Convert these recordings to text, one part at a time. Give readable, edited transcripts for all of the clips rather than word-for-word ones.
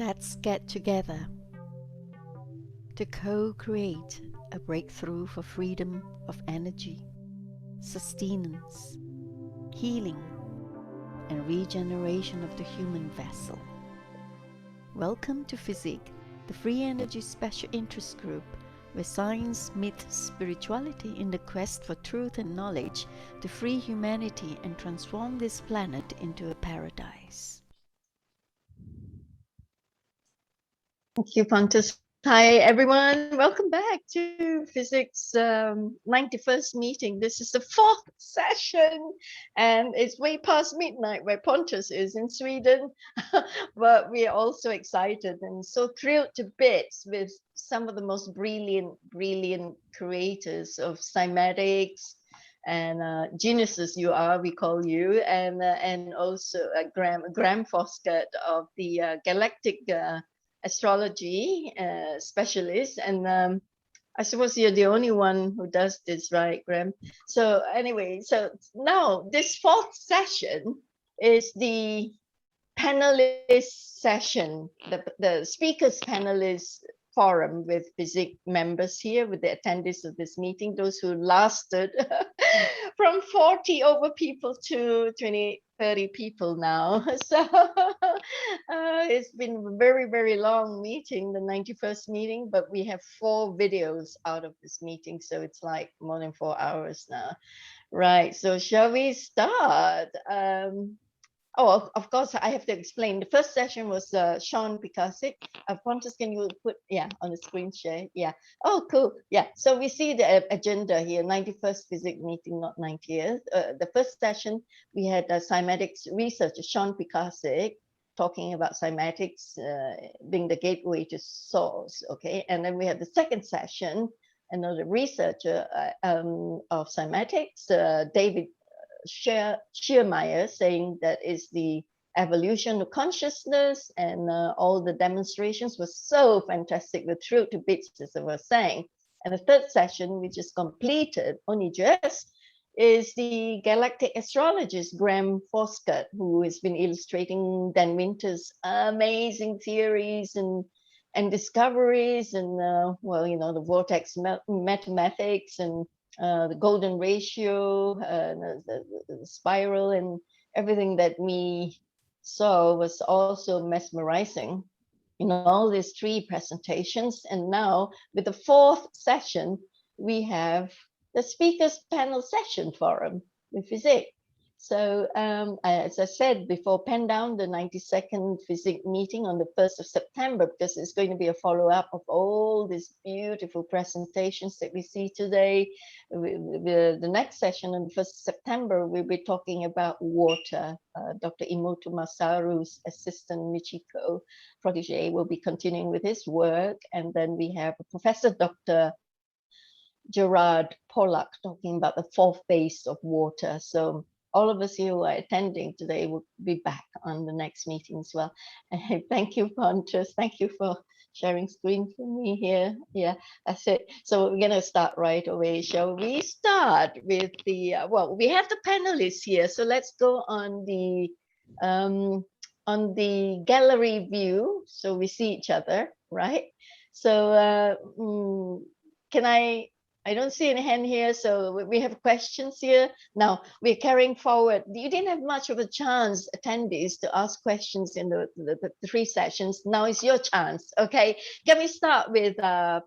Let's get together to co-create a breakthrough for freedom of energy, sustenance, healing, and regeneration of the human vessel. Welcome to FESIG, the Free Energy Special Interest Group, where science meets spirituality in the quest for truth and knowledge to free humanity and transform this planet into a paradise. Thank you, Pontus. Hi, everyone. Welcome back to FESIG's 91st meeting. This is the 4th session, and it's way past midnight where Pontus is in Sweden. But we are also excited and so thrilled to bits with some of the most brilliant creators of cymatics and geniuses you are, we call you, and also Grayham Forscutt of the Galactic Astrology specialist, and I suppose you're the only one who does this, right, Graham? So anyway, so now this 4th session is the panelist session, the speakers panelist forum with FESIG members here, with the attendees of this meeting, those who lasted from 40 over people to 30 people now. So it's been a very long meeting, the 91st meeting, but we have 4 videos out of this meeting, so it's like more than 4 hours now. Right, so shall we start? Oh, of course, I have to explain. The first session was Shawn Picarsic. Pontus, can you put, on the screen share? Yeah. Oh, cool. Yeah. So we see the agenda here, 91st FESIG meeting, not 90th. The first session, we had cymatics researcher Shawn Picarsic talking about cymatics being the gateway to source. Okay. And then we had the second session, another researcher of cymatics, David Schiermeyer, saying that is the evolution of consciousness, and all the demonstrations were so fantastic. We're thrilled to bits, as I was saying. And the third session, which is completed only just, is the galactic astrologist Grayham Forscutt, who has been illustrating Dan Winter's amazing theories and discoveries, and well, you know, the vortex mathematics and the golden ratio, the spiral, and everything that we saw was also mesmerizing in all these 3 presentations. And now with the 4th session, we have the speakers panel session forum with FESIG. So as I said before, pen down the 92nd FESIG meeting on the 1st of September, because it's going to be a follow-up of all these beautiful presentations that we see today. The next session on the 1st of September, we'll be talking about water. Dr. Imoto Masaru's assistant Michiko protege will be continuing with his work. And then we have Professor Dr. Gerard Pollack talking about the 4th phase of water. So all of us who are attending today will be back on the next meeting as well. And thank you, Pontus. Thank you for sharing screen for me here. Yeah, that's it. So we're going to start right away. Shall we start with the, well, we have the panelists here. So let's go on the gallery view, so we see each other, right? So can I don't see any hand here, so we have questions here. Now we're carrying forward. You didn't have much of a chance, attendees, to ask questions in the 3 sessions. Now is your chance, okay? Can we start with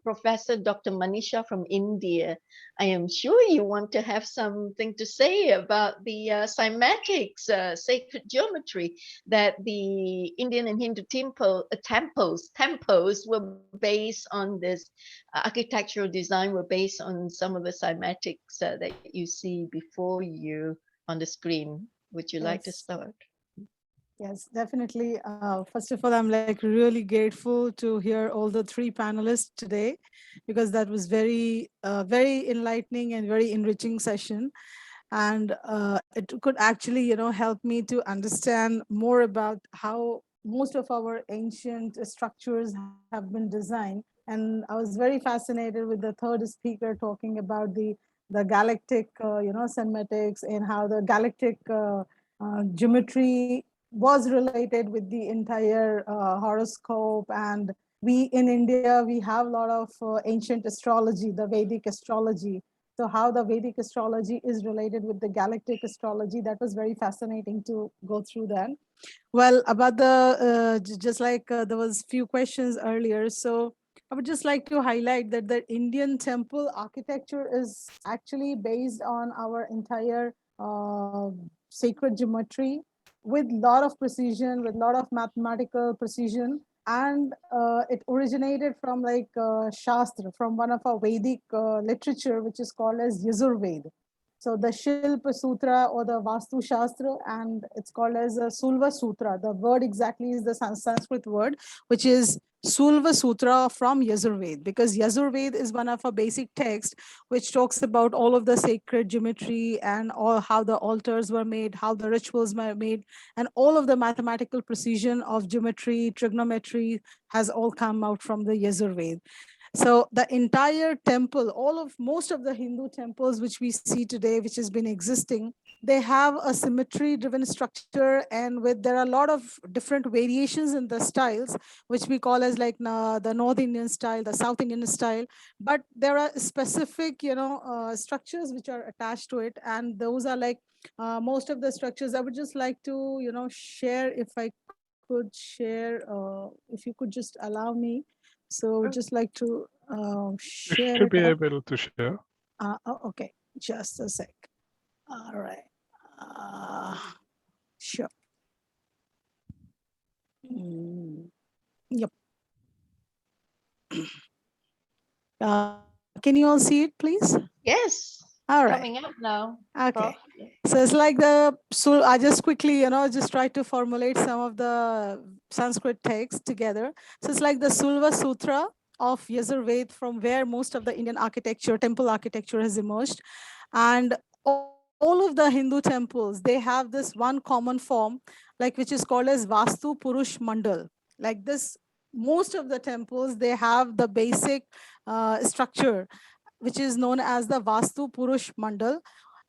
Professor Dr. Manisha from India? I am sure you want to have something to say about the cymatics, sacred geometry, that the Indian and Hindu temples were based on this architectural design, were based on some of the cymatics that you see before you on the screen. Would you like to start? Yes, definitely. First of all, I'm like really grateful to hear all the 3 panelists today, because that was very enlightening and very enriching session. And it could actually, you know, help me to understand more about how most of our ancient structures have been designed. And I was very fascinated with the third speaker talking about the galactic, cymatics, and how the galactic geometry was related with the entire horoscope. And we in India, we have a lot of ancient astrology, the Vedic astrology. So how the Vedic astrology is related with the galactic astrology, that was very fascinating to go through that. Well, about the just like there was few questions earlier, so I would just like to highlight that the Indian temple architecture is actually based on our entire sacred geometry, with lot of precision, with lot of mathematical precision. And it originated from like Shastra, from one of our Vedic literature, which is called as Yajurveda. So the Shilpa Sutra or the Vastu Shastra, and it's called as a Sulva Sutra. The word exactly is the Sanskrit word, which is Sulva Sutra from Yajurveda, because Yajurveda is one of our basic texts which talks about all of the sacred geometry and all how the altars were made, how the rituals were made, and all of the mathematical precision of geometry, trigonometry has all come out from the Yajurveda. So the entire temple, most of the Hindu temples which we see today, which has been existing, they have a symmetry driven structure, and there are a lot of different variations in the styles, which we call as like the North Indian style, the South Indian style. But there are specific, structures which are attached to it, and those are like most of the structures. I would just like to, share, if I could share, if you could just allow me. So just like to You share should it be out. able to share. Oh, okay, just a sec. All right. Sure. Yep. Can you all see it, please? Yes. All right. Coming up now. Okay. Prof. So it's like so I just quickly, just try to formulate some of the Sanskrit texts together. So it's like the Sulva Sutra of Yajurveda, from where most of the Indian architecture, temple architecture has emerged. And all of the Hindu temples, they have this one common form, like which is called as Vastu-purusha-mandala. Like this, most of the temples, they have the basic structure, which is known as the Vastu-purusha-mandala.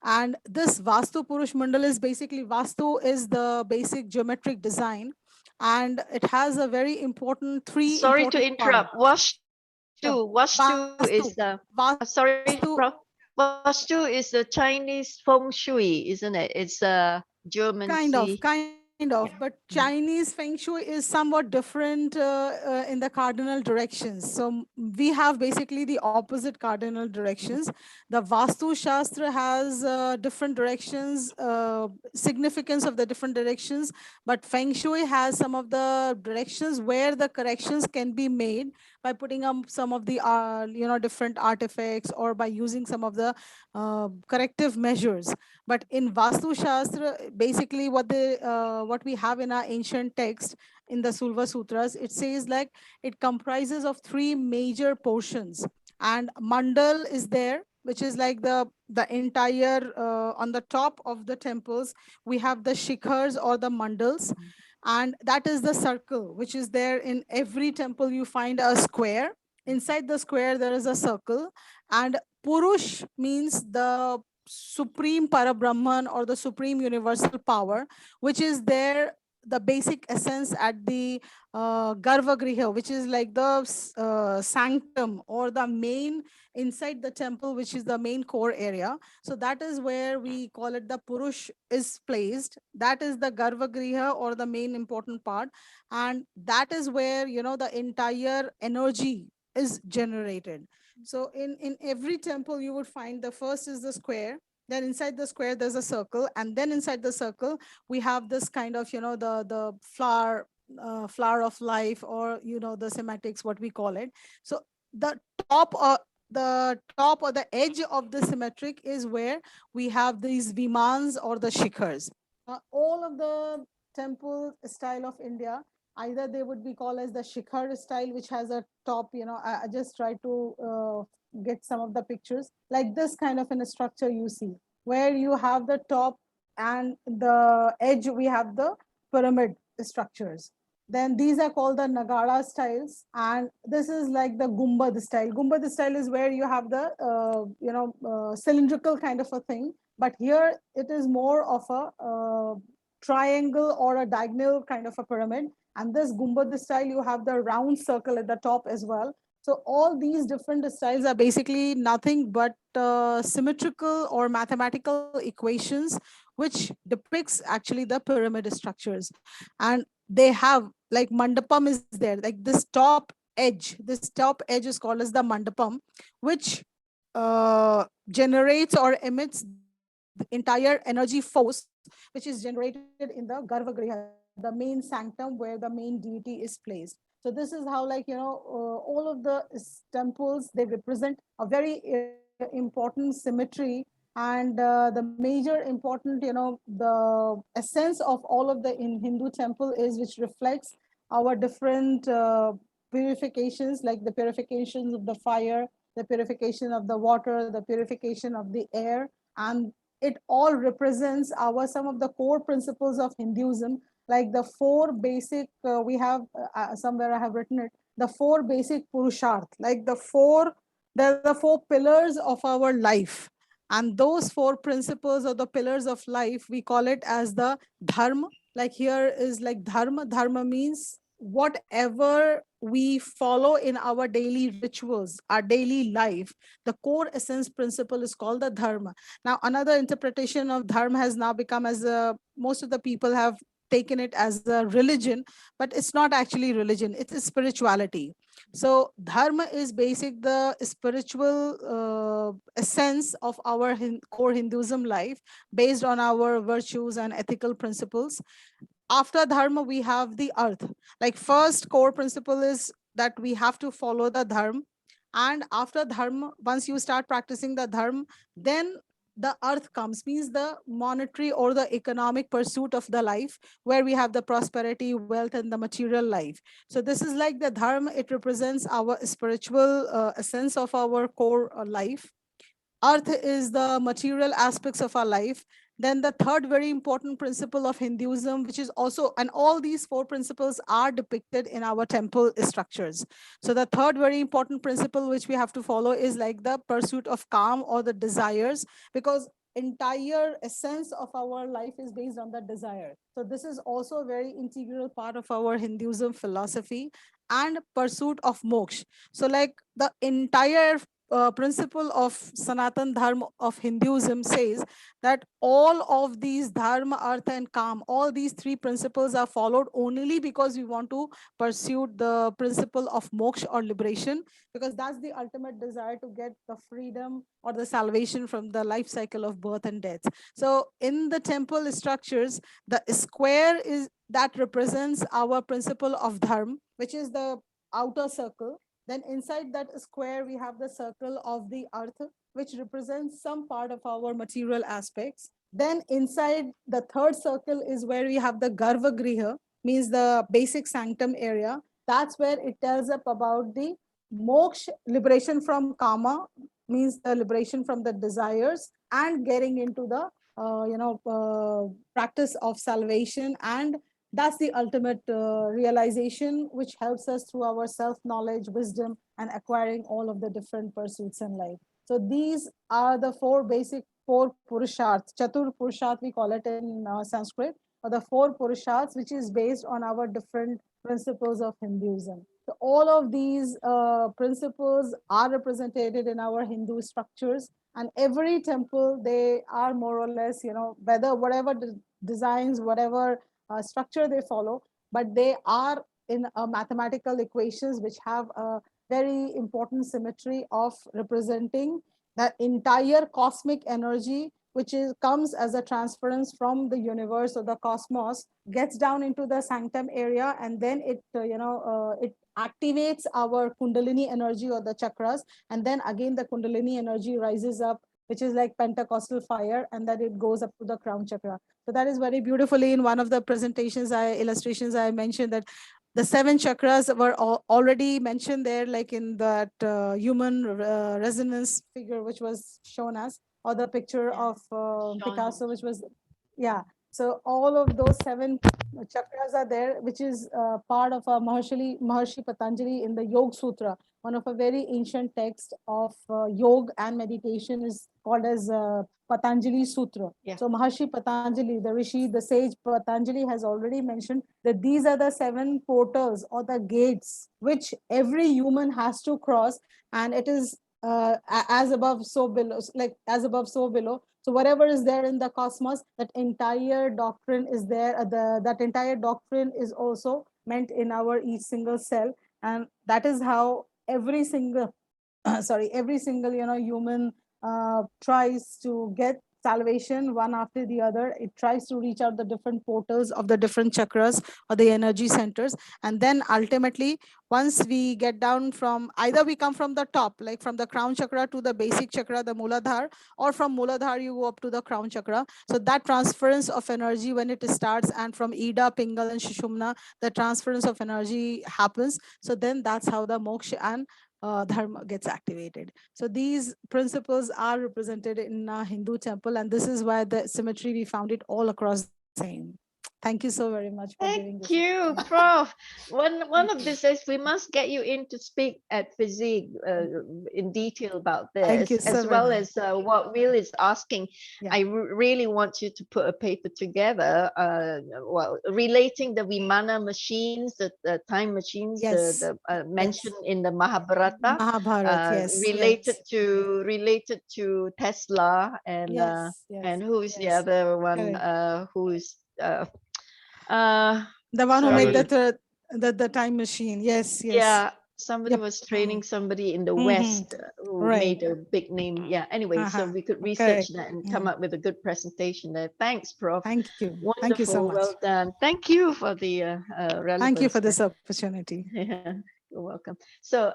And this Vastu-purusha-mandala is basically, Vastu is the basic geometric design, and it has a very important three Sorry to important parts. interrupt. Vastu is the sorry, Vastu, Prof. Vastu is the Chinese feng shui, isn't it? It's a geomancy. kind of, but Chinese feng shui is somewhat different in the cardinal directions. So we have basically the opposite cardinal directions. The Vastu Shastra has different directions, significance of the different directions, but feng shui has some of the directions where the corrections can be made by putting up some of the different artifacts, or by using some of the corrective measures. But in Vastu Shastra, basically what we have in our ancient text in the Sulva Sutras, it says like it comprises of three major portions, and Mandal is there, which is like the entire on the top of the temples we have the shikhars or the mandals, and that is the circle which is there in every temple. You find a square, inside the square there is a circle, and Purush means the supreme Parabrahman or the supreme universal power, which is there, the basic essence at the Garvagriha, which is like the sanctum or the main inside the temple, which is the main core area. So that is where we call it the Purush is placed. That is the Garvagriha or the main important part. And that is where, the entire energy is generated. So in every temple, you would find the first is the square. Then inside the square, there's a circle. And then inside the circle, we have this kind of, the flower of life, or, the Cymatics, what we call it. So the top or the edge of the symmetric is where we have these vimans or the shikhars. All of the temple style of India, either they would be called as the shikhar style, which has a top, I just try to get some of the pictures, like this kind of a structure you see, where you have the top and the edge, we have the pyramid structures. Then these are called the Nagara styles, and this is like the Gumbad style. Gumbad style is where you have the cylindrical kind of a thing, but here it is more of a triangle or a diagonal kind of a pyramid. And this Gumbad style, you have the round circle at the top as well. So all these different styles are basically nothing but symmetrical or mathematical equations, which depicts actually the pyramid structures. And they have like mandapam is there, like this top edge is called as the mandapam, which generates or emits the entire energy force, which is generated in the Garbhagriha, the main sanctum where the main deity is placed. So this is how, like, all of the temples, they represent a very important symmetry. And the major important, the essence of all of the in Hindu temple is which reflects our different purifications, like the purifications of the fire, the purification of the water, the purification of the air. And it all represents our some of the core principles of Hinduism, like the four basic, we have somewhere I have written it, the four basic purusharth, like they're the four pillars of our life. And those four principles or the pillars of life, we call it as the dharma. Like here is like dharma. Dharma means whatever we follow in our daily rituals, our daily life, the core essence principle is called the dharma. Now, another interpretation of dharma has now become as most of the people have taken it as a religion, but it's not actually religion, it's a spirituality. So dharma is basic, the spiritual essence of our core Hinduism life, based on our virtues and ethical principles. After dharma, we have the earth. Like first core principle is that we have to follow the dharma. And after dharma, once you start practicing the dharma, then the earth comes, means the monetary or the economic pursuit of the life, where we have the prosperity, wealth, and the material life. So this is like the dharma. It represents our spiritual essence of our core life. Earth is the material aspects of our life. Then the third very important principle of Hinduism, which is also, and all these four principles are depicted in our temple structures. So the third very important principle which we have to follow is like the pursuit of calm or the desires, because entire essence of our life is based on the desire. So this is also a very integral part of our Hinduism philosophy. And pursuit of moksha. So like the entire principle of Sanatan Dharma of Hinduism says that all of these dharma, artha, and kam, all these three principles are followed only because we want to pursue the principle of moksha or liberation, because that's the ultimate desire, to get the freedom or the salvation from the life cycle of birth and death. So in the temple structures, the square is that represents our principle of dharma, which is the outer circle. Then inside that square, we have the circle of the earth, which represents some part of our material aspects. Then inside the third circle is where we have the Garbhagriha, means the basic sanctum area. That's where it tells up about the moksha, liberation from kama, means the liberation from the desires, and getting into the practice of salvation. And that's the ultimate realization, which helps us through our self-knowledge, wisdom, and acquiring all of the different pursuits in life. So these are the four purusharths, chatur purusharth we call it in Sanskrit, or the four purusharths, which is based on our different principles of Hinduism. So all of these principles are represented in our Hindu structures, and every temple, they are more or less, whether whatever designs, whatever structure they follow, but they are in mathematical equations which have a very important symmetry of representing the entire cosmic energy, which comes as a transference from the universe or the cosmos, gets down into the sanctum area, and then it activates our kundalini energy or the chakras, and then again the kundalini energy rises up, which is like Pentecostal fire, and then it goes up to the crown chakra. So that is very beautifully in one of the illustrations I mentioned that the seven chakras were already mentioned there, like in that human resonance figure, which was shown us, or the picture of Picasso, which was, yeah. So all of those 7 chakras are there, which is part of Maharshi Patanjali in the Yoga Sutra. One of a very ancient text of yoga and meditation is called as Patanjali Sutra. Yeah. So Maharshi Patanjali, the Rishi, the sage Patanjali has already mentioned that these are the 7 portals or the gates which every human has to cross, and it is as above so below, like as above so below. So whatever is there in the cosmos, that entire doctrine is there. That entire doctrine is also meant in our each single cell, and that is how every single every single human tries to get salvation one after the other. It tries to reach out the different portals of the different chakras or the energy centers, and then ultimately once we get down from, either we come from the top, like from the crown chakra to the basic chakra, the Muladhara, or from Muladhara you go up to the crown chakra. So that transference of energy when it starts, and from Ida, Pingal and Shishumna, the transference of energy happens. So then that's how the moksha and Dharma gets activated. So these principles are represented in a Hindu temple, and this is why the symmetry, we found it all across the same. Thank you so very much for giving this. Thank you, Prof. One of these days we must get you in to speak at FESIG in detail about Thank you this, so as very well much. as what Will is asking. Yeah. I really want you to put a paper together, well, relating the Vimana machines, the time machines, Yes. the mentioned in the Mahabharata, Mahabharata, yes. related yes. to Tesla, and Yes, yes, and who is the yes. other one? Correct. Who is The one who sorry. made the time machine. Yes, yes. Yeah, somebody Yep. was training somebody in the Mhm. West who Right. made a big name. Yeah, anyway, so we could research Correct. that and come up with a good presentation there. Thanks, Prof. Thank you. Wonderful. Thank you so much. Well done. Thank you for the relevance. Thank you for this opportunity. Yeah, you're welcome. So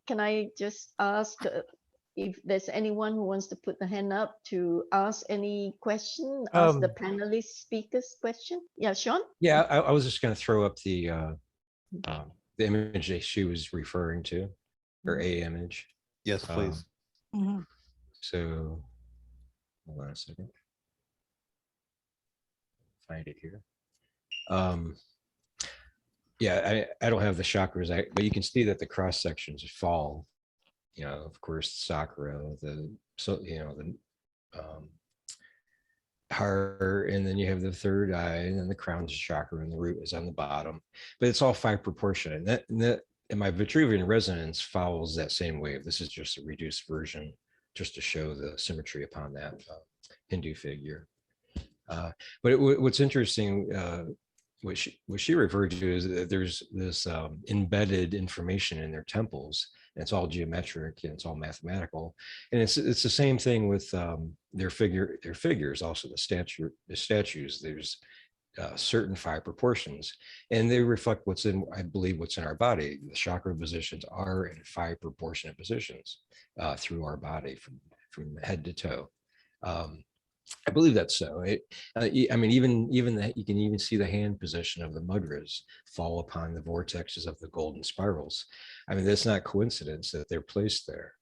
can I just ask if there's anyone who wants to put the hand up to ask any question, ask the panelist speakers question? Yeah, Shawn? Yeah, I was just going to throw up the image that she was referring to, or a image. Yes, please. So hold on a second. Find it here. Yeah, I don't have the chakras, but you can see that the cross sections fall. You know, of course, sakura, the heart, and then you have the third eye, and then the crown chakra, and the root is on the bottom. But it's all 5 proportion, and my Vitruvian resonance follows that same wave. This is just a reduced version, just to show the symmetry upon that Hindu figure. But what's interesting, what she referred to is that there's this embedded information in their temples, and it's all geometric and it's all mathematical, and it's the same thing with their figures, also the statues. There's certain 5 proportions, and they reflect what's in, I believe, what's in our body. The chakra positions are in 5 proportionate positions through our body from head to toe. I believe that's so. I mean, even that, you can even see the hand position of the mudras fall upon the vortexes of the golden spirals. I mean, that's not coincidence that they're placed there,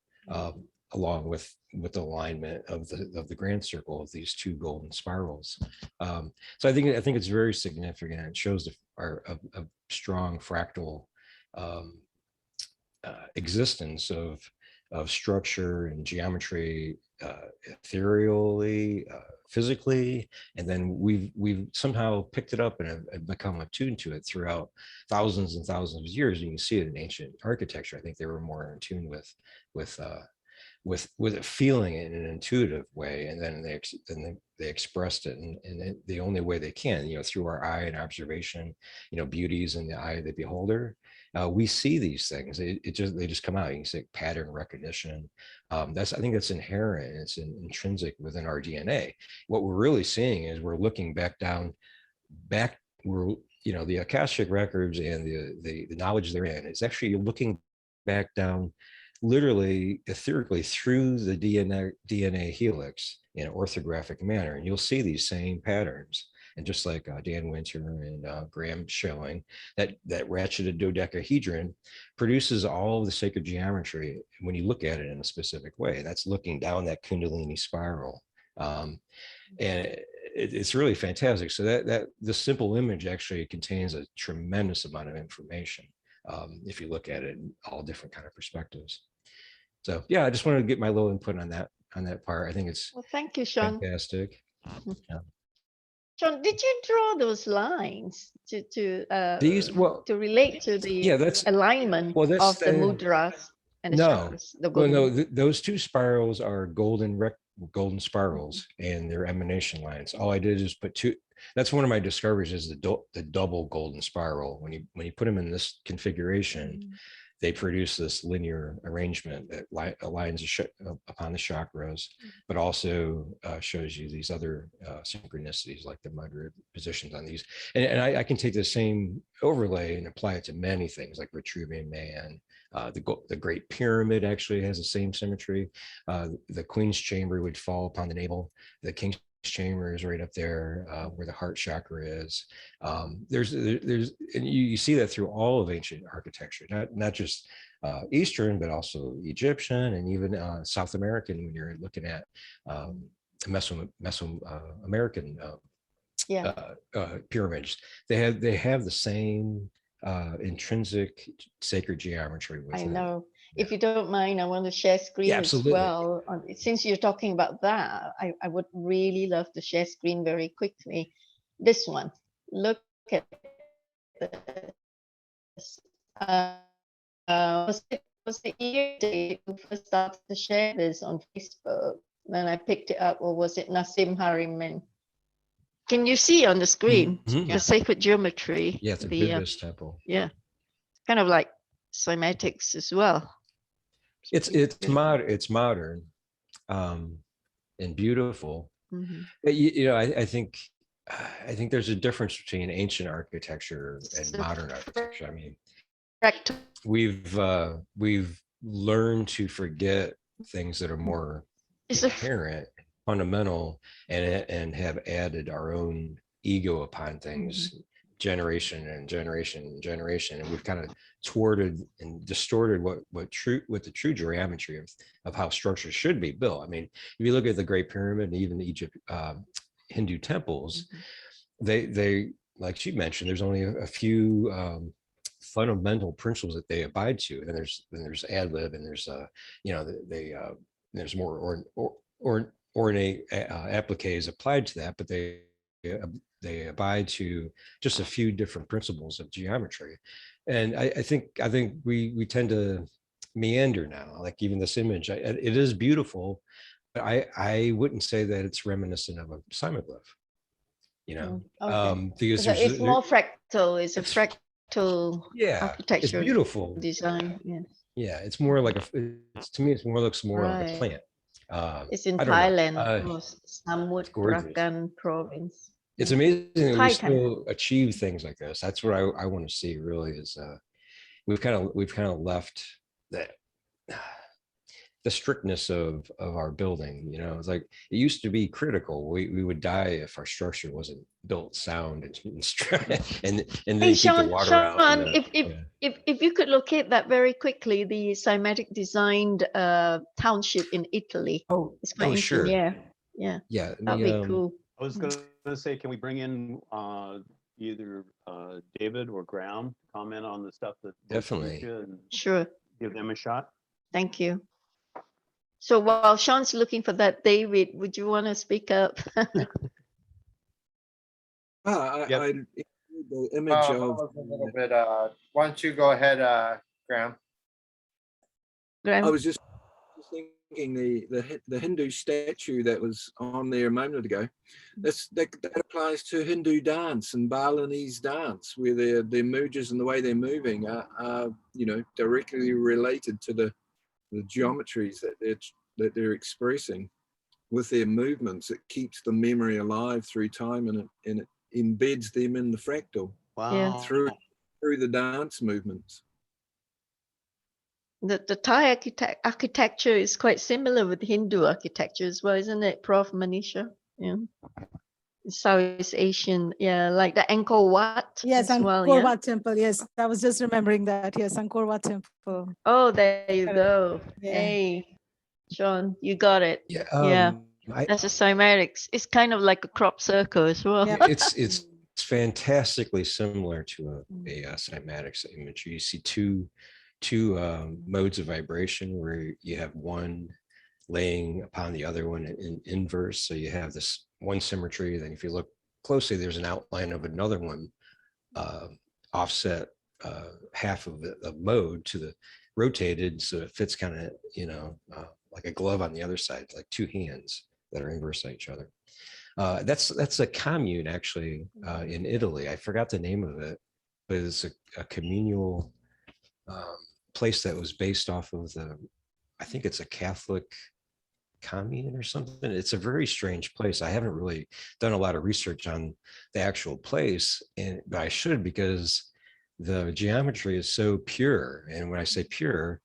along with the alignment of the grand circle of these 2 golden spirals. So I think it's very significant. It shows a strong fractal existence of structure and geometry, ethereally, physically, and then we've somehow picked it up and have become attuned to it throughout thousands and thousands of years. You can see it in ancient architecture. I think they were more in tune with it, feeling it in an intuitive way, and then they expressed it in the only way they can, through our eye and observation. Beauties in the eye of the beholder. We see these things. They just come out. You can say pattern recognition. I think that's inherent. It's intrinsic within our DNA. What we're really seeing is we're looking back where the Akashic records and the knowledge therein is actually looking back down, literally etherically, through the DNA helix in an orthographic manner, and you'll see these same patterns. And just like Dan Winter and Graham showing, that ratcheted dodecahedron produces all of the sacred geometry when you look at it in a specific way. That's looking down that kundalini spiral. And it's really fantastic. So that the simple image actually contains a tremendous amount of information if you look at it in all different kind of perspectives. So yeah, I just wanted to get my little input on that part. I think it's Well, thank you, Shawn. fantastic. Yeah. Shawn, did you draw those lines These, well, to relate to the yeah, that's, alignment well, that's of the mudras and the no, chakras? The well, no, golden. those two spirals are golden spirals, and they're emanation lines. All I did is put two. That's one of my discoveries, is the double golden spiral. When you put them in this configuration, they produce this linear arrangement that aligns upon the chakras, but also shows you these other synchronicities, like the mudra positions on these. And I can take the same overlay and apply it to many things, like Vitruvian Man. The Great Pyramid actually has the same symmetry. The Queen's Chamber would fall upon the navel. The King's Chamber is right up there where the heart chakra is. There's and you see that through all of ancient architecture, not just Eastern, but also Egyptian and even South American. When you're looking at Mesoamerican pyramids, they have the same intrinsic sacred geometry with I it. know. If you don't mind, I want to share screen as well. Since you're talking about that, I would really love to share screen very quickly. This one, look at this. Was the year date we first started to share this on Facebook? Then I picked it up, or was it Nassim Haramein? Can you see on the screen the sacred geometry? Yeah, it's a Buddhist temple. Yeah, kind of like Cymatics as well. It's modern and beautiful. I think there's a difference between ancient architecture and modern architecture. I mean, we've learned to forget things that are more inherent, fundamental, and have added our own ego upon things, generation and generation and generation, and we've kind of thwarted and distorted what the true geometry of how structures should be built. I mean, if you look at the Great Pyramid and even the Egypt Hindu temples, they like she mentioned, there's only a few fundamental principles that they abide to, and there's ad lib, and there's there's more ornate appliques applied to that, but they abide to just a few different principles of geometry. And I think we tend to meander now. Like even this image, it is beautiful, but I wouldn't say that it's reminiscent of a cymoglyph, because it's more fractal. It's a fractal architecture. It's beautiful design. Yeah, it's more like to me, looks more like a plant. It's in Thailand, Samut Prakan province. It's amazing that we still achieve things like this. That's what I want to see. Really, is we've kind of left the strictness of our building. It's like it used to be critical. We would die if our structure wasn't built sound and then keep the water out. If you could locate that very quickly, the Cymatic designed township in Italy. It's quite sure. Yeah. That'd be cool. I was going to say, can we bring in either David or Graham to comment on the stuff that definitely sure give them a shot? Thank you. So while Shawn's looking for that, David, would you want to speak up? The image of a little bit. Why don't you go ahead, Graham? Graham? I was just thinking the Hindu statue that was on there a moment ago. That applies to Hindu dance and Balinese dance, where their mudras and the way they're moving are directly related to the geometries that they're expressing with their movements. It keeps the memory alive through time, and it embeds them in the fractal through the dance movements. The Thai architecture is quite similar with Hindu architecture as well, isn't it, Prof Manisha? Yeah. Southeast Asian, like the Angkor Wat. Yes, Angkor Wat temple. Yes, I was just remembering that. Yes, Angkor Wat temple. Oh, there you go. Yeah. Hey, Shawn, you got it. That's a cymatics. It's kind of like a crop circle as well. Yeah. It's fantastically similar to a cymatics image. You see two modes of vibration where you have one laying upon the other one in inverse. So you have this one symmetry. Then if you look closely, there's an outline of another one offset half of the mode to the rotated, so it fits kind of, you know, like a glove on the other side, like two hands that are inverse on each other. That's a commune actually in Italy. I forgot the name of it, but it's a communal place that was based off of I think it's a Catholic commune or something. It's a very strange place. I haven't really done a lot of research on the actual place, but I should, because the geometry is so pure. And when I say pure,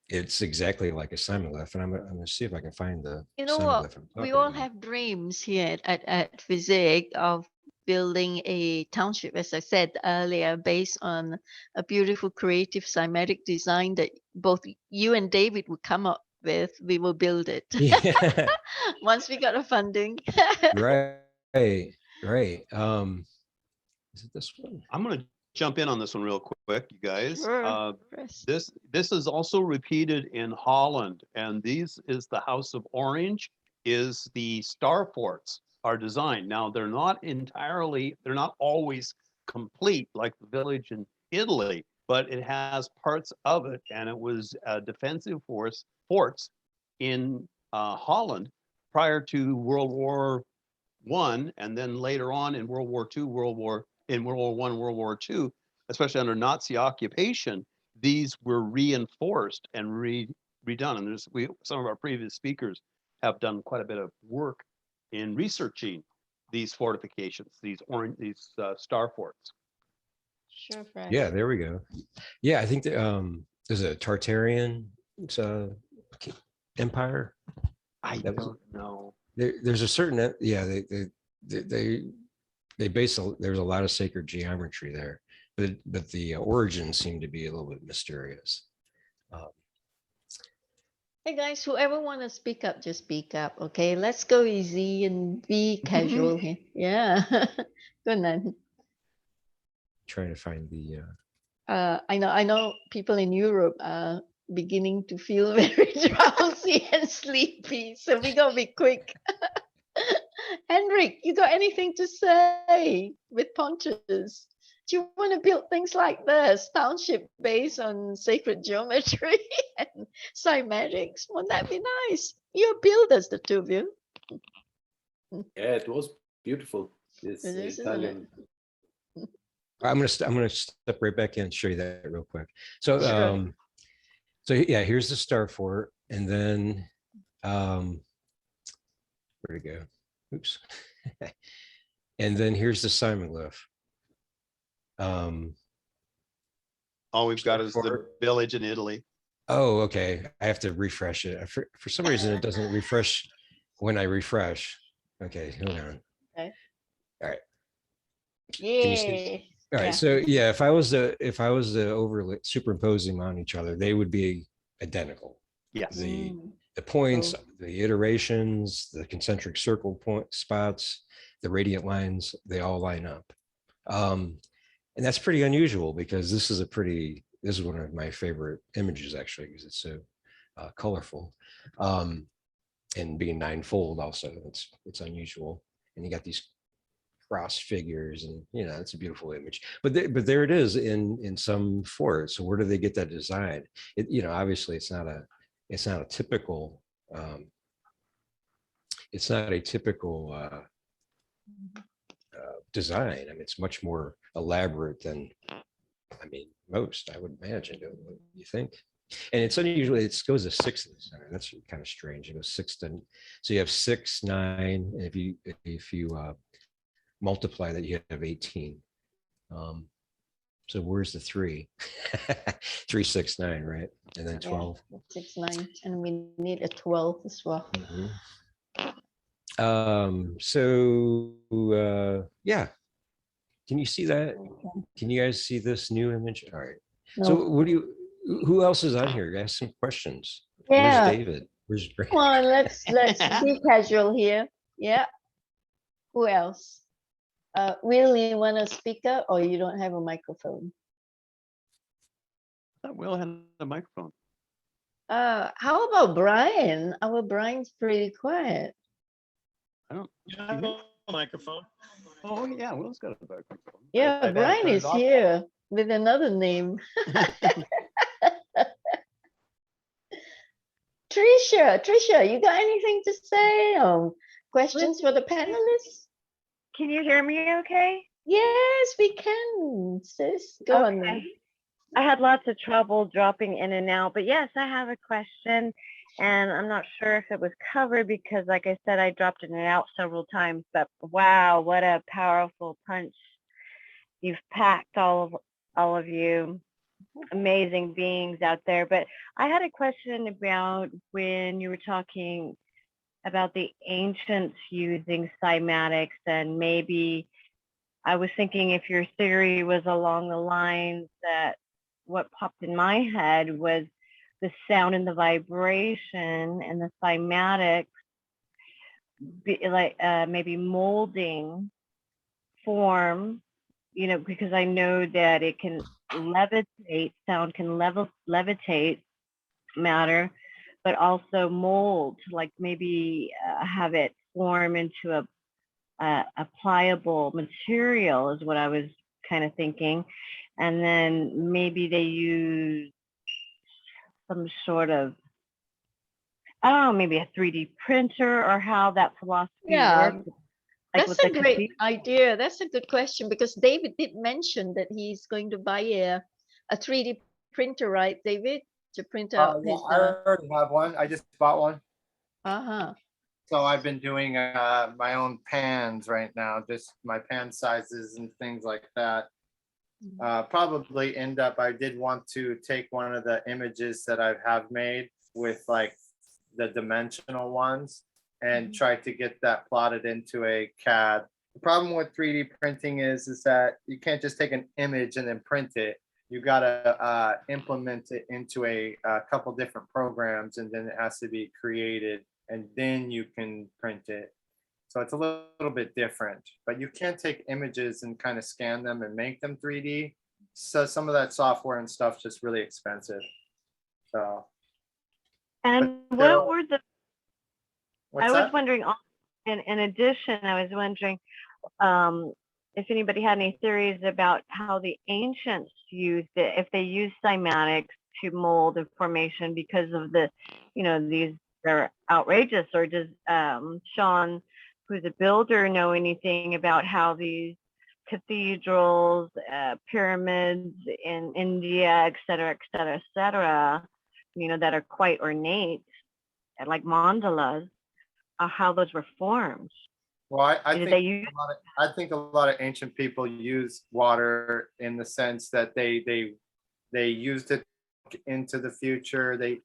it's exactly like a cymoglyph. And I'm going to see if I can find the You know what? cymoglyph. We all have dreams here at FESIG of building a township, as I said earlier, based on a beautiful creative cymatic design that both you and David would come up with. We will build it. Yeah. Once we got the funding. Right. Is it this one? I'm going to jump in on this one real quick, you guys. Sure. This is also repeated in Holland, and these is the House of Orange, is the star forts are designed. Now they're not always complete like the village in Italy, but it has parts of it, and it was defensive forts in Holland prior to World War I, and then later on in World War II, World War I, World War II, especially under Nazi occupation, these were reinforced and redone. And some of our previous speakers have done quite a bit of work in researching these fortifications, these star forts. Sure, Fred. Yeah, there we go. Yeah, I think there's a Tartarian empire. I don't know. There's a certain, they base there's a lot of sacred geometry there, but the origins seem to be a little bit mysterious. Hey guys, whoever want to speak up, just speak up. Okay, let's go easy and be casual here. Yeah, good night. Trying to find the. I know people in Europe are beginning to feel very drowsy and sleepy, so we gotta be quick. Henrik, you got anything to say with Pontus? Do you want to build things like this, township based on sacred geometry and cymatics? Wouldn't that be nice? You're builders, the two of you. Yeah, it was beautiful. This It is, isn't Italian. I'm gonna step right back in and show you that real quick. So Sure. so yeah, here's the star fort, and then where'd it go? Oops. And then here's the cymoglyph. All we've got is the Fort. village in Italy. Oh, okay. I have to refresh it. For some reason, it doesn't refresh when I refresh. Okay, hold on. Okay. All right. Yeah. you see? All right. Yeah. So yeah, if I was to overlay superimpose them on each other, they would be identical. Yes. The points, the iterations, the concentric circle point spots, the radiant lines, they all line up. And that's pretty unusual, because this is one of my favorite images, actually, because it's so colorful. And being ninefold also, it's unusual. And you got these cross figures, and it's a beautiful image. But there it is in some forts. So where do they get that design? Obviously it's not a typical design. I mean, it's much more elaborate than most, I would imagine. Don't you think? And it's unusual. It goes to 6 in the center. That's kind of strange. It goes 6 to, so you have 6, 9, and if you multiply that, you have 18. So where's the 3? 3, 6, 9, right? And then 12. 6, 9, and we need a 12 as well. Yeah. Can you see that? Can you guys see this new image? All right. No. So who else is on here? Ask some questions. Yeah. Where's David? Where's Graham? Come on, let's be casual here. Yeah. Who else? Will, you want to speak up, or you don't have a microphone? That Will had a microphone. How about Brian? Our Brian's pretty quiet. I don't. Yeah, I have a microphone. Oh yeah, Will's got a microphone. Yeah, I've had it Brian turned is off. here with another name. Trisha, you got anything to say? Questions for the panelists? Can you hear me okay? Yes, we can, sis. Go on then. I had lots of trouble dropping in and out, but yes, I have a question, and I'm not sure if it was covered because, like I said, I dropped in and out several times, but wow, what a powerful punch you've packed, all of you. Amazing beings out there. But I had a question about when you were talking about the ancients using cymatics, and maybe I was thinking if your theory was along the lines that what popped in my head was the sound and the vibration and the cymatics maybe molding form, because I know that it can levitate, sound can levitate matter, but also mold, like maybe have it form into a pliable material is what I was kind of thinking. And then maybe they use some sort of, I don't know, maybe a 3D printer, or how that philosophy works. That's a great idea. That's a good question, because David did mention that he's going to buy a 3D printer, right, David? To print out Yeah, his. I already have one. I just bought one. So I've been doing my own pans right now, just my pan sizes and things like that. Probably end up, I did want to take one of the images that I have made with like the dimensional ones and try to get that plotted into a CAD. The problem with 3D printing is that you can't just take an image and then print it. You gotta implement it into a couple different programs, and then it has to be created, and then you can print it. So it's a little bit different, but you can take images and kind of scan them and make them 3D. So some of that software and stuff's just really expensive. So. And what were the, What's I was that? wondering, in addition, I was wondering if anybody had any theories about how the ancients used it, if they used cymatics to mold information because of the, these are outrageous, or does Shawn, who's a builder, know anything about how these cathedrals, pyramids in India, et cetera, that are quite ornate, like mandalas, how those were formed? Well, I think a lot of ancient people use water in the sense that they used it into the future. They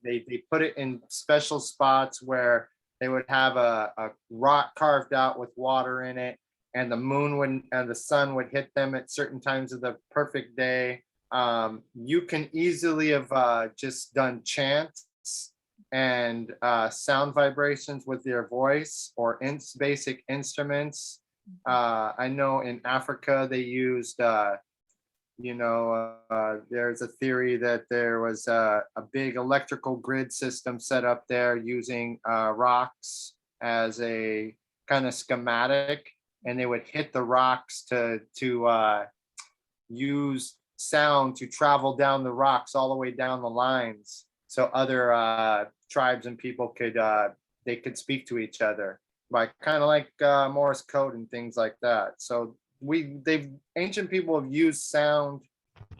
put it in special spots where they would have a rock carved out with water in it, and the moon and the sun would hit them at certain times of the perfect day. You can easily have just done chants and sound vibrations with your voice, or basic instruments. I know in Africa they used, there's a theory that there was a big electrical grid system set up there using rocks as a kind of schematic, and they would hit the rocks to use sound to travel down the rocks all the way down the lines, so other tribes and people could speak to each other, by kind of like Morse code and things like that. So ancient people have used sound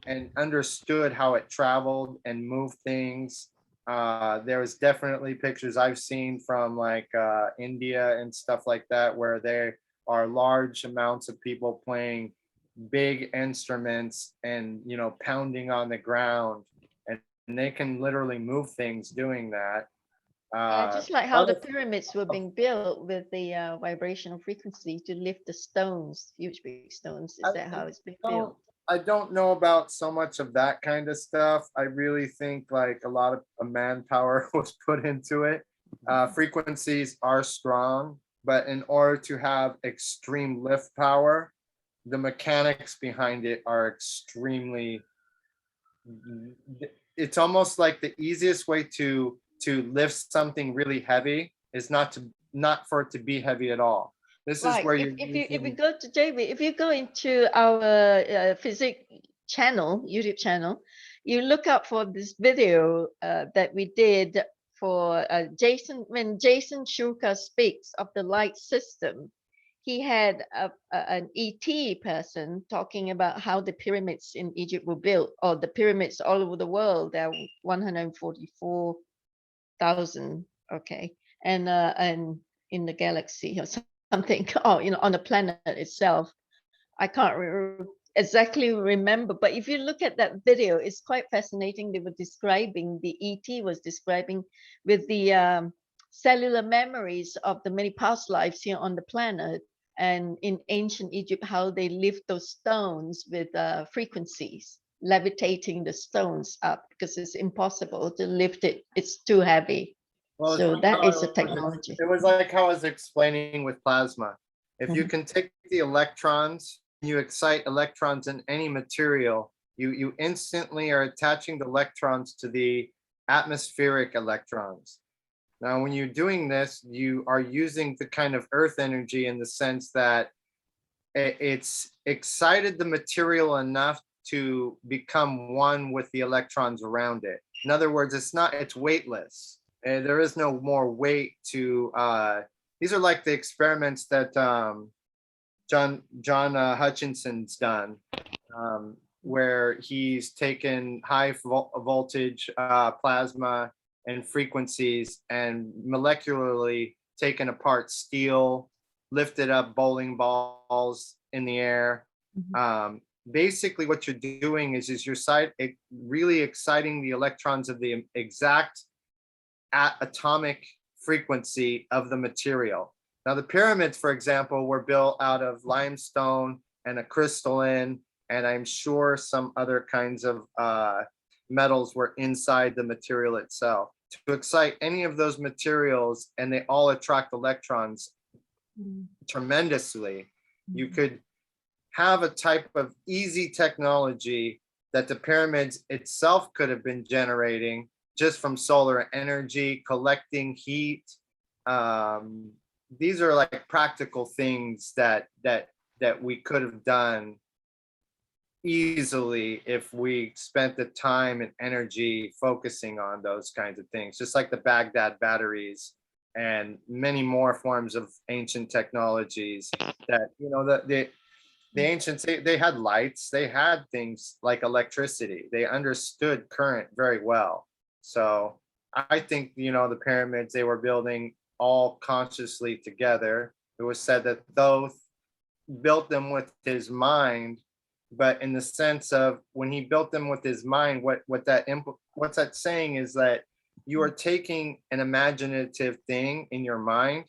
and understood how it traveled and moved things. There was definitely pictures I've seen from like India and stuff like that, where there are large amounts of people playing big instruments and pounding on the ground, and they can literally move things doing that. Just like how the pyramids were being built with the vibrational frequency to lift the stones, huge big stones. Is that how it's been built? I don't know about so much of that kind of stuff. I really think like a lot of manpower was put into it. frequencies are strong, but in order to have extreme lift power, the mechanics behind it are extremely, it's almost like the easiest way to lift something really heavy is not for it to be heavy at all. This is where if you go to David, if you go into our FESIG channel, YouTube channel, you look up for this video that we did for Jason, when Jason Shuka speaks of the light system. He had an ET person talking about how the pyramids in Egypt were built, or the pyramids all over the world. There are 144,000, okay, and in the galaxy or something, or on the planet itself. I can't exactly remember, but if you look at that video, it's quite fascinating. They were describing, the ET was describing with the cellular memories of the many past lives here on the planet, and in ancient Egypt, how they lift those stones with frequencies, levitating the stones up, because it's impossible to lift it. It's too heavy. Well, So that is a technology. It was like how I was explaining with plasma. If you can take the electrons, you excite electrons in any material, you instantly are attaching the electrons to the atmospheric electrons. Now, when you're doing this, you are using the kind of earth energy in the sense that it's excited the material enough to become one with the electrons around it. In other words, it's weightless. There is no more weight to, these are like the experiments that John Hutchinson's done, where he's taken high voltage plasma and frequencies and molecularly taken apart steel, lifted up bowling balls in the air. Basically what you're doing is you're really exciting the electrons of the exact atomic frequency of the material. Now the pyramids, for example, were built out of limestone and a crystalline, and I'm sure some other kinds of metals were inside the material itself. To excite any of those materials, and they all attract electrons tremendously, you could have a type of easy technology that the pyramids itself could have been generating just from solar energy, collecting heat. These are like practical things that we could have done easily if we spent the time and energy focusing on those kinds of things, just like the Baghdad batteries and many more forms of ancient technologies that, the ancients, they had lights, they had things like electricity, they understood current very well. So I think, the pyramids, they were building all consciously together. It was said that Thoth built them with his mind, but in the sense of when he built them with his mind, what's that saying is that you are taking an imaginative thing in your mind,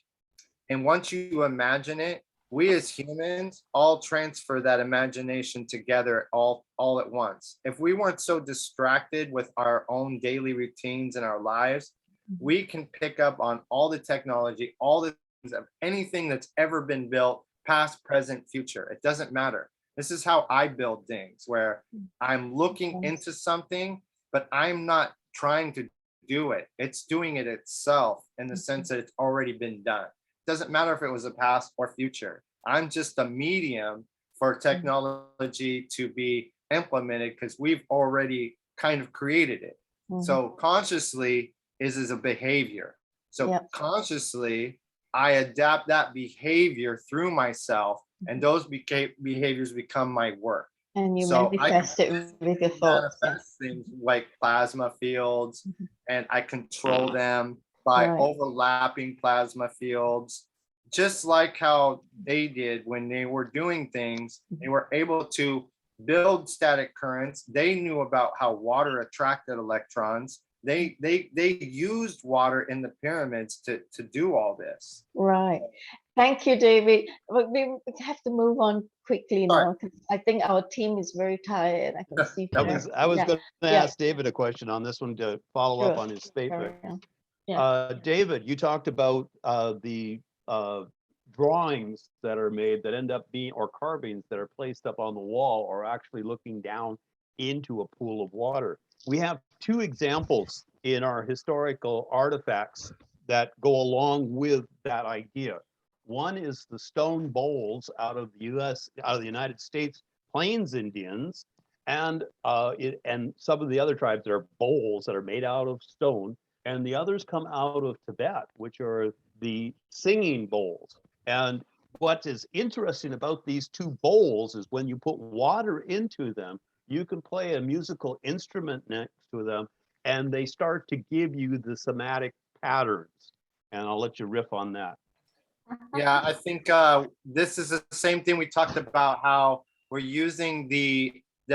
and once you imagine it, we as humans all transfer that imagination together all at once. If we weren't so distracted with our own daily routines in our lives, we can pick up on all the technology, all the things of anything that's ever been built, past, present, future. It doesn't matter. This is how I build things, where I'm looking into something, but I'm not trying to do it. It's doing it itself in the sense that it's already been done. Doesn't matter if it was a past or future. I'm just a medium for technology to be implemented because we've already kind of created it. So consciously is a behavior. So consciously, I adapt that behavior through myself, and those behaviors become my work. And you so manifest it with your thoughts. Manifest things like plasma fields, and I control them by overlapping plasma fields, just like how they did when they were doing things. They were able to build static currents. They knew about how water attracted electrons. They used water in the pyramids to do all this. Right. Thank you, David. We have to move on quickly now, because I think our team is very tired. I can see. I was going to ask David a question on this one to follow up on his statement. David, you talked about the drawings that are made that end up being, or carvings that are placed up on the wall, or actually looking down into a pool of water. We have two examples in our historical artifacts that go along with that idea. One is the stone bowls out of the United States Plains Indians, and some of the other tribes that are bowls that are made out of stone, and the others come out of Tibet, which are the singing bowls. And what is interesting about these two bowls is when you put water into them, you can play a musical instrument next to them, and they start to give you the somatic patterns. And I'll let you riff on that. Yeah, I think this is the same thing we talked about, how we're using the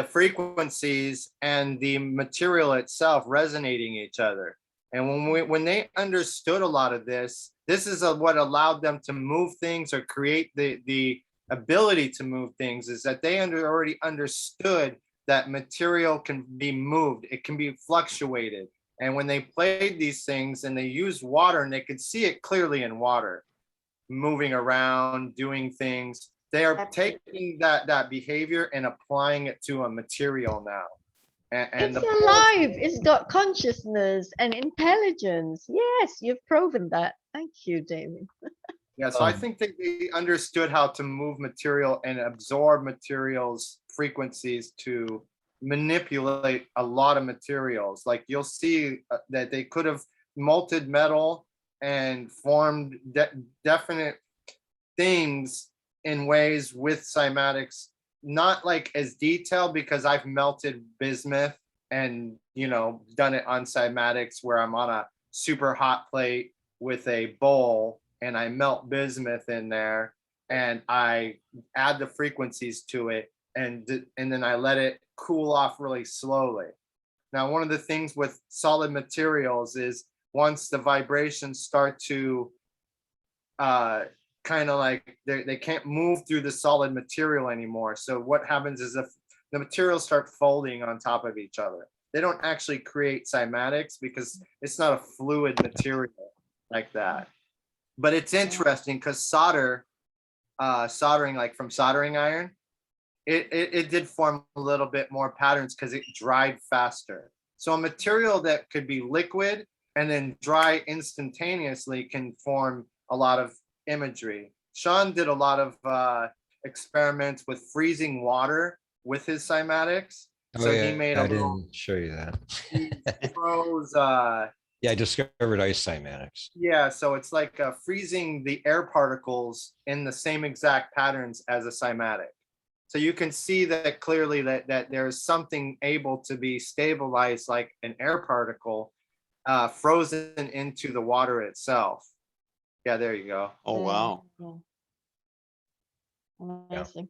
frequencies and the material itself resonating each other. And when they understood a lot of this is what allowed them to move things or create the ability to move things, is that they already understood that material can be moved, it can be fluctuated. And when they played these things and they used water, and they could see it clearly in water, moving around, doing things, they are taking that behavior and applying it to a material now. And it's alive. It's got consciousness and intelligence. Yes, you've proven that. Thank you, David. Yeah, so I think that they understood how to move material and absorb materials' frequencies to manipulate a lot of materials. Like you'll see that they could have melted metal and formed definite things in ways with cymatics, not like as detailed, because I've melted bismuth and, done it on cymatics where I'm on a super hot plate with a bowl and I melt bismuth in there and I add the frequencies to it, and then I let it cool off really slowly. Now, one of the things with solid materials is once the vibrations start to kind of like they can't move through the solid material anymore. So what happens is if the materials start folding on top of each other, they don't actually create cymatics because it's not a fluid material like that. But it's interesting because soldering, like from soldering iron, it did form a little bit more patterns because it dried faster. So a material that could be liquid and then dry instantaneously can form a lot of imagery. Shawn did a lot of experiments with freezing water with his cymatics. So he made I didn't show you that. He froze. Yeah, I discovered ice cymatics. Yeah, so it's like freezing the air particles in the same exact patterns as a cymatic. So you can see that clearly that there's something able to be stabilized like an air particle frozen into the water itself. Yeah, there you go. Oh, wow. Amazing.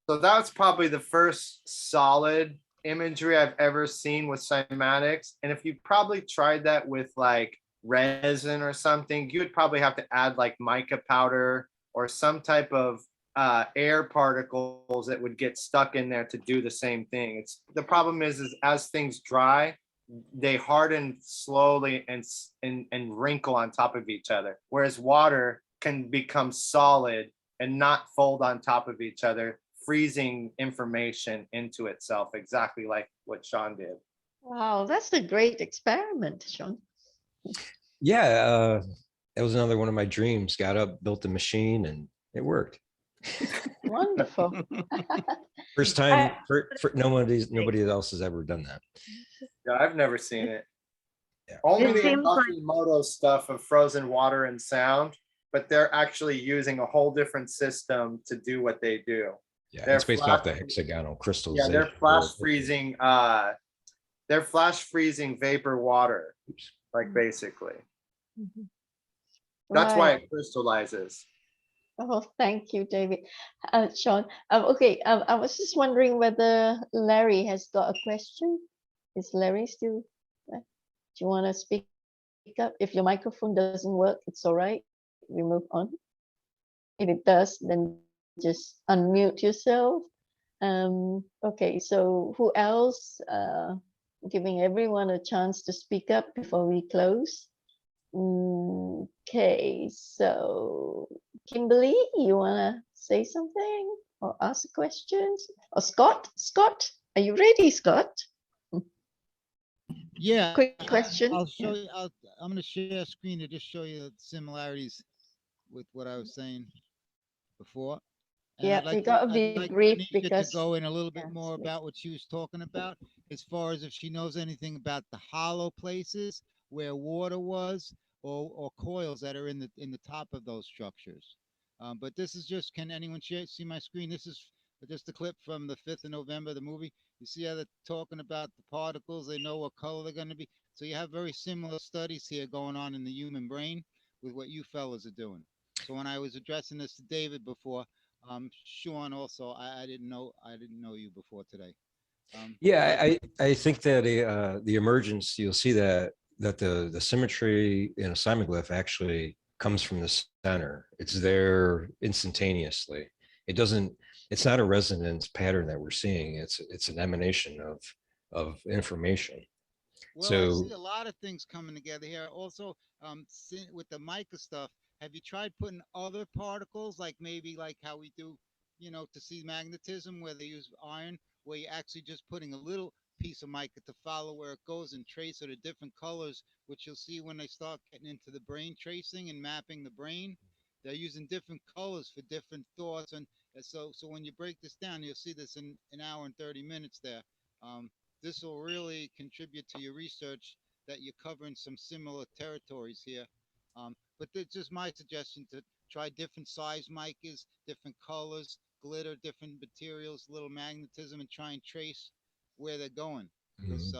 So that's probably the first solid imagery I've ever seen with cymatics. And if you probably tried that with like resin or something, you would probably have to add like mica powder or some type of air particles that would get stuck in there to do the same thing. The problem is as things dry, they harden slowly and wrinkle on top of each other, whereas water can become solid and not fold on top of each other, freezing information into itself, exactly like what Shawn did. Wow, that's a great experiment, Shawn. Yeah, that was another one of my dreams. Got up, built a machine, and it worked. Wonderful. First time, nobody else has ever done that. Yeah, I've never seen it. Yeah. Only the Akimoto stuff of frozen water and sound, but they're actually using a whole different system to do what they do. Yeah, it's based off the hexagonal crystallization. Yeah, they're flash freezing vapor water, like basically. Mm-hmm. That's why it crystallizes. Oh, thank you, David. Shawn, okay, I was just wondering whether Larry has got a question. Is Larry still there? Do you want to speak up? If your microphone doesn't work, it's all right. We move on. If it does, then just unmute yourself. Okay, so who else? Giving everyone a chance to speak up before we close. Okay, so Kimberly, you wanna say something or ask a question? Or Scott? Scott, are you ready, Scott? Yeah. Quick question. I'll show you. I'm going to share a screen to just show you the similarities with what I was saying before. And Yeah, you gotta be brief Manisha because to go in a little bit yeah, more yeah. about what she was talking about, as far as if she knows anything about the hollow places where water was, or coils that are in the top of those structures. But this is just, can anyone see my screen? This is just a clip from the 5th of November, the movie. You see how they're talking about the particles, they know what color they're going to be. So you have very similar studies here going on in the human brain with what you fellas are doing. So when I was addressing this to David before, Shawn, also, I didn't know you before today. Yeah, I think that the emergence, you'll see that the symmetry in a simoglyph actually comes from the center. It's there instantaneously. It's not a resonance pattern that we're seeing. It's an emanation of information. Well, So I see a lot of things coming together here. Also, with the mica stuff, have you tried putting other particles, like maybe like how we do, to see magnetism, where they use iron, where you're actually just putting a little piece of mica to follow where it goes and trace it, the different colors, which you'll see when they start getting into the brain tracing and mapping the brain. They're using different colors for different thoughts, and so when you break this down, you'll see this in an hour and 30 minutes there. This will really contribute to your research, that you're covering some similar territories here. But it's just my suggestion to try different size micas, different colors, glitter, different materials, little magnetism, and try and trace where they're going. Because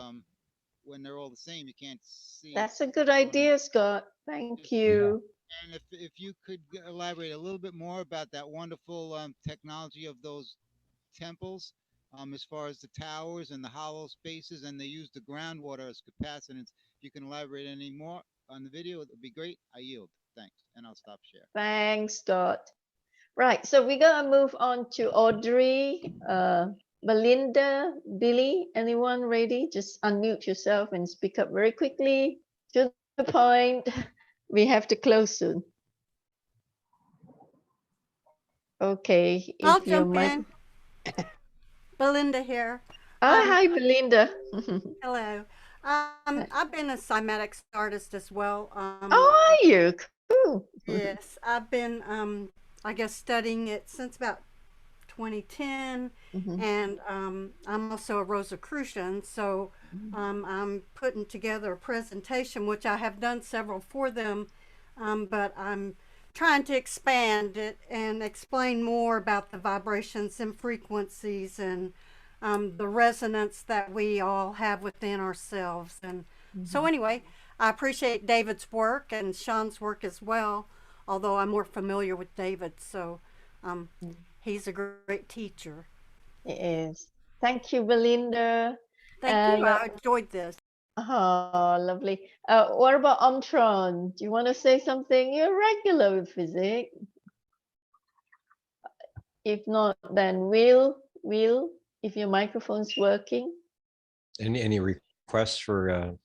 when they're all the same, you can't see. That's a good idea, Scott. Thank you. And if you could elaborate a little bit more about that wonderful technology of those temples, as far as the towers and the hollow spaces, and they use the groundwater as capacitance. If you can elaborate any more on the video, it would be great. I yield. Thanks. And I'll stop share. Thanks, Scott. Right, so we're gonna move on to Audrey, Belinda, Billy. Anyone ready? Just unmute yourself and speak up very quickly, to the point. We have to close soon. Okay. I'll jump in. Belinda here. Hi, Belinda. Hello. I've been a cymatics artist as well. Oh, are you? Cool. Yes, I've been, I guess, studying it since about 2010, and I'm also a Rosicrucian, so I'm putting together a presentation, which I have done several for them, but I'm trying to expand it and explain more about the vibrations and frequencies and the resonance that we all have within ourselves. And so anyway, I appreciate David's work and Shawn's work as well, although I'm more familiar with David. So he's a great teacher. It is. Thank you, Belinda. Thank you. I enjoyed this. Oh, lovely. What about Omtron? Do you want to say something? You're regular with physics. If not, then Will, if your microphone's working. any requests for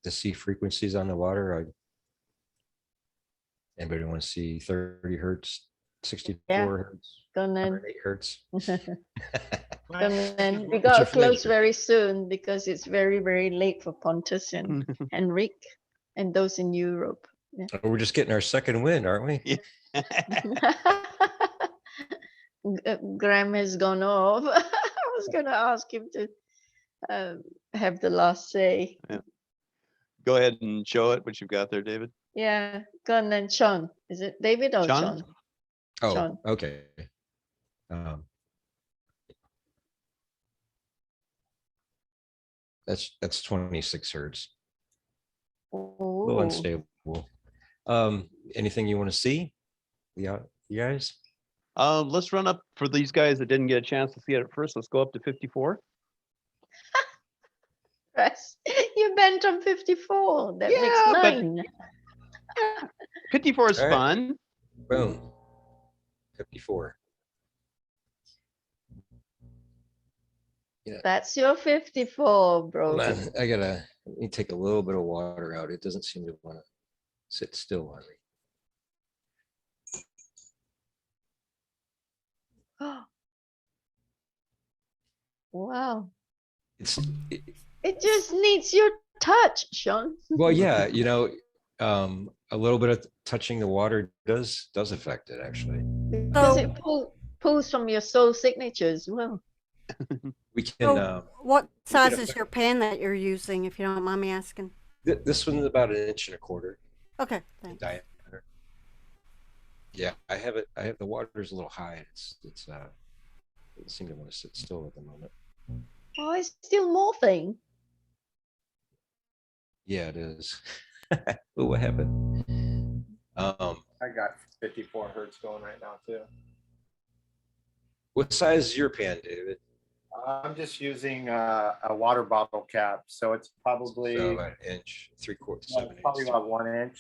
to see frequencies on the water? Anybody want to see 30 hertz, 64 hertz, 108 hertz? And then we got to close very soon because it's very, very late for Pontus and Henrik and those in Europe. Yeah. We're just getting our second win, aren't we? Graham has gone off. I was going to ask him to have the last say. Yeah. Go ahead and show it, what you've got there, David. Yeah, go on then, Shawn. Is it David or Shawn? Oh, Shawn. okay. That's 26 hertz. A little unstable. Anything you want to see? Yeah, you guys? Let's run up for these guys that didn't get a chance to see it at first. Let's go up to 54. Yes, you bent on 54. That makes 9. 54 is fun. Boom. 54. Yeah. That's your 54, bro. Hold on. I gotta Let me take a little bit of water out. It doesn't seem to want to sit still on me. Wow. It, It just needs your touch, Shawn. well, yeah, you know, a little bit of touching the water does affect it actually. Because it pulls from your soul signature as well. We can. So what size is affect- your pan that you're using, if you don't mind me asking? This one's about 1.25 inches Okay, in thanks. diameter. Yeah, I have it. I have the water's a little high. It's doesn't seem to want to sit still at the moment. Oh, it's still morphing. Yeah, it is. Oh, what happened? I got 54 hertz going right now too. What size is your pan, David? I'm just using a water bottle cap, so it's probably So about 1 inch, 3/4, yeah, 7 probably eighths. about 1 inch.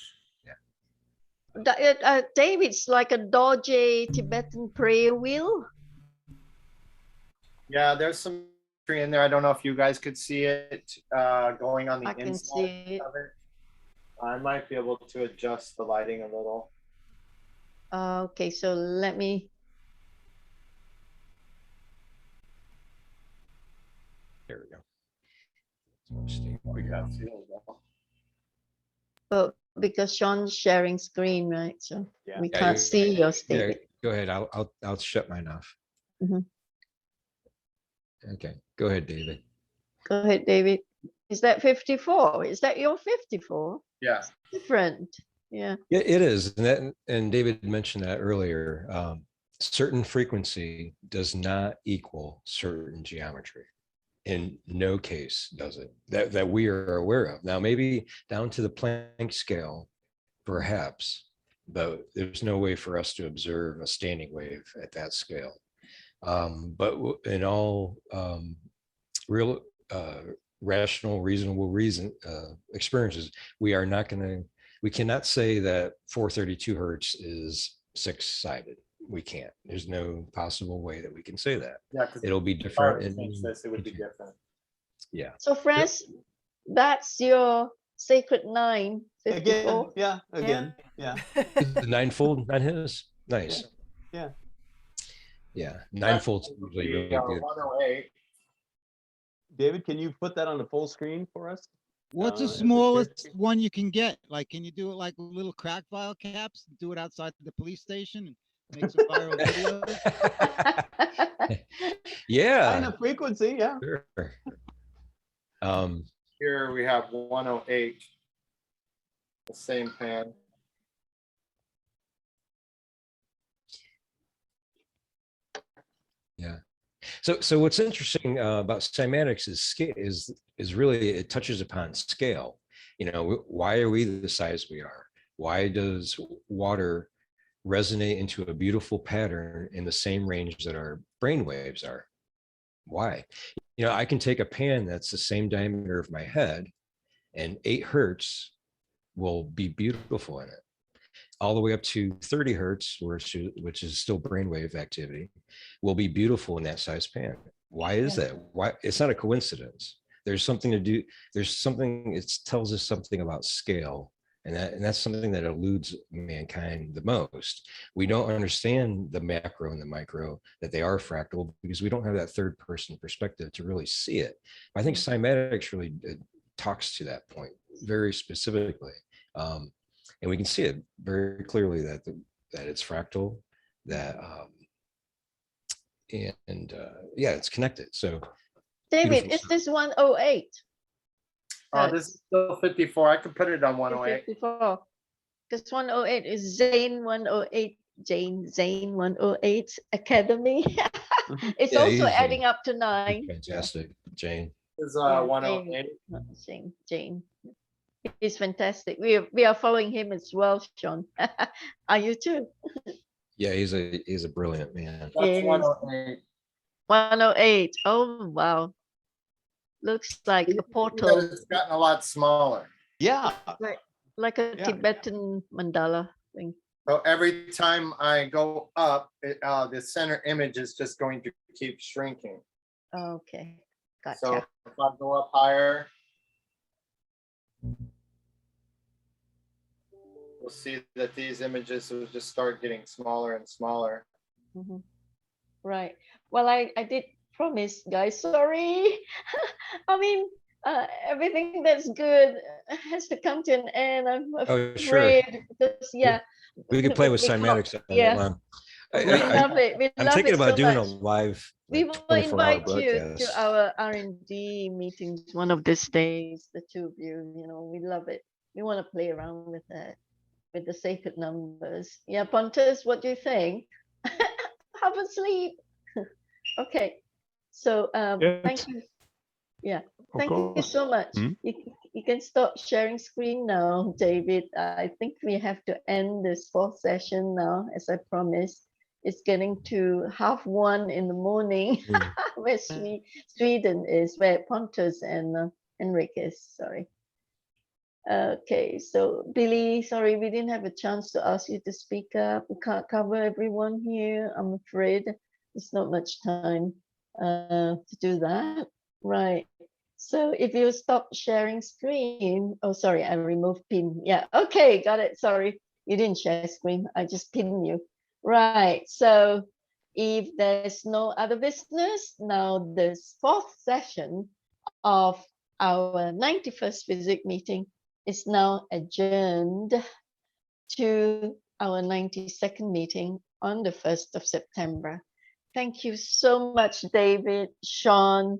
David's like a Dorje Tibetan prayer wheel. Yeah, there's some tree in there. I don't know if you guys could see it going on the I can inside see it. of it. I might be able to adjust the lighting a little. Okay, so let me. There we go. We got see, there we go. Well, because Shawn's sharing screen, right? So Yeah. we Yeah, can't see your Yeah, statement. go ahead. I'll shut mine off. Mhm. Okay, go ahead, David. Go ahead, David. Is that 54? Is that your 54? Yeah. Different. Yeah. Yeah, it is, and David mentioned that earlier. Certain frequency does not equal certain geometry. In no case does it that we are aware of. Now, maybe down to the Planck scale, perhaps, but there's no way for us to observe a standing wave at that scale. But in all real rational, reasonable experiences, we cannot say that 432 hertz is 6-sided. We can't. There's no possible way that we can say that. Yeah, because It'll be if I different. were to change this, it would be different. Yeah. So, friends, that's your sacred 9, 54. Again, again, yeah. The ninefold, not his. Nice. Yeah. Yeah. Ninefold's usually really good. 108. David, can you put that on the full screen for us? What's the Is it smallest clear? one you can get? Like, can you do it like little crack vial caps? Do it outside the police station and make some viral videos? Yeah. Kind of frequency, yeah. Sure. Here we have 108. The same pan. Yeah. So what's interesting about cymatics is really it touches upon scale. You know, why are we the size we are? Why does water resonate into a beautiful pattern in the same range that our brain waves are? Why? You know, I can take a pan that's the same diameter of my head, and 8 hertz will be beautiful in it. All the way up to 30 hertz, which is still brainwave activity, will be beautiful in that size pan. Why is that? Why? It's not a coincidence. There's something to do. There's something. It tells us something about scale, and that's something that eludes mankind the most. We don't understand the macro and the micro, that they are fractal, because we don't have that third person perspective to really see it. I think cymatics really talks to that point very specifically. And we can see it very clearly that it's fractal, that yeah, it's connected. So David, is this 108? This is still 54. I could put it on 108. 54. Because 108 is Zane 108, Zane 108 Academy. It's Yeah, also he's adding up to 9. fantastic, Jane. This is Yeah, 108. Jane. He's fantastic. We are following him as well, Shawn. Are you too? Yeah, he's a brilliant man. That's Yes. 108. 108. Oh wow. Looks like a portal. It's gotten a lot smaller. Yeah. Like a Yeah. Tibetan mandala thing. So every time I go up, the center image is just going to keep shrinking. Okay. Gotcha. So if I go up higher, we'll see that these images will just start getting smaller and smaller. Right. Well, I did promise, guys. Sorry. I mean, everything that's good has to come to an end. I'm Oh, sure. afraid because We could play with we can't- Cymatics. Yeah, we love it. We I'm love thinking it about so doing much. a live We like, will 24-hour invite you to broadcast. our R&D meetings one of these days, the two of you. You know, we love it. We want to play around with that, with the sacred numbers. Yeah, Pontus, what do you think? Have a sleep. Okay. So thank you. Yeah, thank you so much. You can stop sharing screen now, David. I think we have to end this fourth session now, as I promised. It's getting to 1:30 in the morning, where Sweden is, where Pontus and Henrik is. Sorry. Okay, so Billy, sorry, we didn't have a chance to ask you to speak up. We can't cover everyone here, I'm afraid. There's not much time to do that. Right. So if you stop sharing screen, oh, sorry, I removed pin. Yeah, okay, got it. Sorry, you didn't share screen. I just pinned you. Right. So if there's no other business, now this fourth session of our 91st FESIG meeting is now adjourned to our 92nd meeting on the 1st of September. Thank you so much, David, Shawn,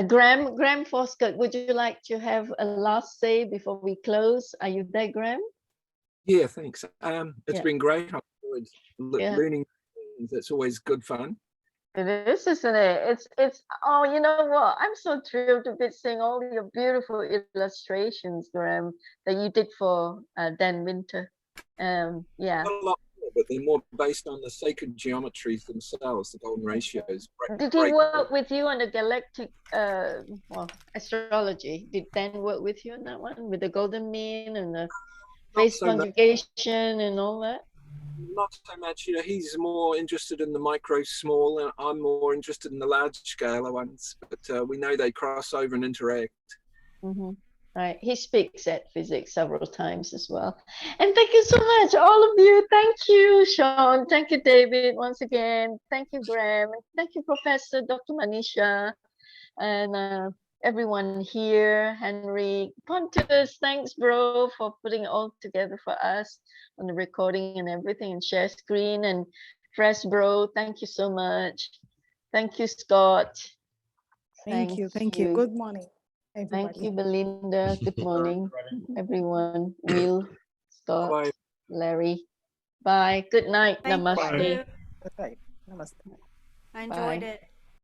Graham Forscutt. Would you like to have a last say before we close? Are you there, Graham? Yeah, thanks. It's been great. I've enjoyed learning things. It's always good fun. It is, isn't it? It's oh, you know what? I'm so thrilled to be seeing all your beautiful illustrations, Graham, that you did for Dan Winter. Yeah. Not a lot more, but they're more based on the sacred geometries themselves, the golden ratios. Did he work with you on the galactic astrology? Did Dan work with you on that one, with the golden mean and the phase conjugation and all that? Not so much. You know, he's more interested in the micro small, and I'm more interested in the large scale ones. But we know they cross over and interact. Right. He speaks at FESIG several times as well. And thank you so much, all of you. Thank you, Shawn. Thank you, David, once again. Thank you, Graham. Thank you, Professor Dr. Manisha, and everyone here, Henry, Pontus. Thanks, bro, for putting it all together for us on the recording and everything, and share screen. And Fresh, bro, thank you so much. Thank you, Scott. Thank you. Good morning, everybody. Thank you, Belinda. Good morning, everyone. Will, Scott, Bye. Larry. Bye. Good night. Thank Namaste. you. Right. Namaste. I enjoyed Bye. it.